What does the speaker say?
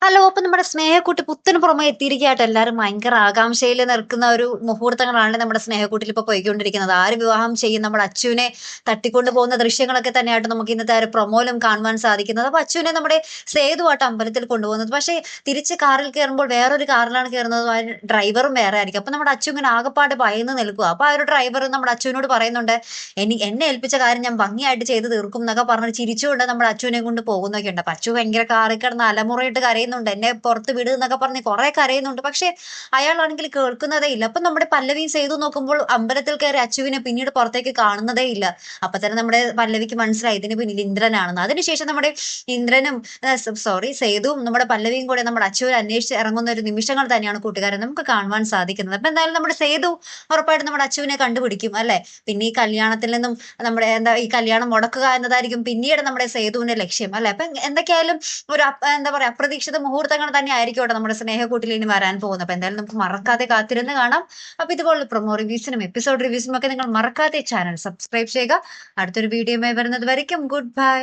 Hello. അപ്പൊ നമ്മുടെ സ്നേഹക്കൂട്ട് പുത്തൻ പുറമെ എത്തിയിരിക്കുകയായിട്ട് എല്ലാവരും ഭയങ്കര ആകാംക്ഷയിൽ നിൽക്കുന്ന ഒരു മുഹൂർത്തങ്ങളാണ് നമ്മുടെ സ്നേഹക്കൂട്ടിൽ ഇപ്പൊ പോയിക്കൊണ്ടിരിക്കുന്നത്. ആര് വിവാഹം ചെയ്യും? നമ്മുടെ അച്ചുവിനെ തട്ടിക്കൊണ്ട് പോകുന്ന ദൃശ്യങ്ങളൊക്കെ തന്നെയായിട്ട് നമുക്ക് ഇന്നത്തെ ആ ഒരു പ്രൊമോയിലും കാണുവാൻ സാധിക്കുന്നത്. അപ്പൊ അച്ചുവിനെ നമ്മുടെ സേതുവായിട്ട് അമ്പലത്തിൽ കൊണ്ടുപോകുന്നത്. പക്ഷേ തിരിച്ച് കാറിൽ കയറുമ്പോൾ വേറൊരു കാറിലാണ് കയറുന്നത്. ആ ഡ്രൈവറും വേറെ ആയിരിക്കും. അപ്പൊ നമ്മുടെ അച്ചു ഇങ്ങനെ ആകപ്പാട് ഭയന്ന് നിൽക്കുക. അപ്പൊ ആ ഒരു ഡ്രൈവർ നമ്മുടെ അച്ചുവിനോട് പറയുന്നുണ്ട്, എന്നെ ഏൽപ്പിച്ച കാര്യം ഞാൻ ഭംഗിയായിട്ട് ചെയ്ത് തീർക്കും എന്നൊക്കെ പറഞ്ഞ് ചിരിച്ചുകൊണ്ട് നമ്മുടെ അച്ചുവിനെ കൊണ്ട് പോകുന്നൊക്കെ ഉണ്ട്. അപ്പൊ അച്ചു ഭയങ്കര കാറിൽ കിടന്ന് അലമുറയിട്ട് കരയുന്നുണ്ട്. എന്നെ പുറത്ത് വിട് എന്നൊക്കെ പറഞ്ഞ് കുറെ കരയുന്നുണ്ട്. പക്ഷെ അയാളാണെങ്കിൽ കേൾക്കുന്നതേ ഇല്ല. അപ്പൊ നമ്മുടെ പല്ലവിയും സേതു നോക്കുമ്പോൾ അമ്പലത്തിൽ കയറി അച്ചുവിനെ പിന്നീട് പുറത്തേക്ക് കാണുന്നതേ ഇല്ല. അപ്പൊ തന്നെ നമ്മുടെ പല്ലവിക്ക് മനസ്സിലായി ഇതിന് പിന്നിൽ ഇന്ദ്രനാണെന്ന്. അതിനുശേഷം നമ്മുടെ ഇന്ദ്രനും സേതുവും നമ്മുടെ പല്ലവിയും കൂടെ നമ്മുടെ അച്ചുവിനെ അന്വേഷിച്ച് ഇറങ്ങുന്ന ഒരു നിമിഷങ്ങൾ തന്നെയാണ് കൂട്ടുകാരെ നമുക്ക് കാണുവാൻ സാധിക്കുന്നത്. അപ്പൊ എന്തായാലും നമ്മുടെ സേതു ഉറപ്പായിട്ടും നമ്മുടെ അച്ചുവിനെ കണ്ടുപിടിക്കും അല്ലെ. പിന്നെ ഈ കല്യാണത്തിൽ നിന്നും നമ്മുടെ ഈ കല്യാണം മുടക്കുക എന്നതായിരിക്കും പിന്നീട് നമ്മുടെ സേതുവിന്റെ ലക്ഷ്യം അല്ലെ. അപ്പൊ എന്തൊക്കെയായാലും ഒരു എന്താ പറയാ അപ്രതീക്ഷിത മുഹൂർത്തങ്ങൾ തന്നെ ആയിരിക്കും നമ്മുടെ സ്നേഹക്കൂട്ടിൽ ഇനി വരാൻ പോകുന്നത്. അപ്പൊ എന്തായാലും നമുക്ക് മറക്കാതെ കാത്തിരുന്ന് കാണാം. അപ്പൊ ഇതുപോലുള്ള പ്രൊമോ റിവ്യൂസിനും എപ്പിസോഡ് റിവ്യൂസിനും ഒക്കെ നിങ്ങൾ മറക്കാതെ ചാനൽ സബ്സ്ക്രൈബ് ചെയ്യുക. അടുത്തൊരു വീഡിയോയുമായി വരുന്നത് വരയ്ക്കും ഗുഡ് ബൈ.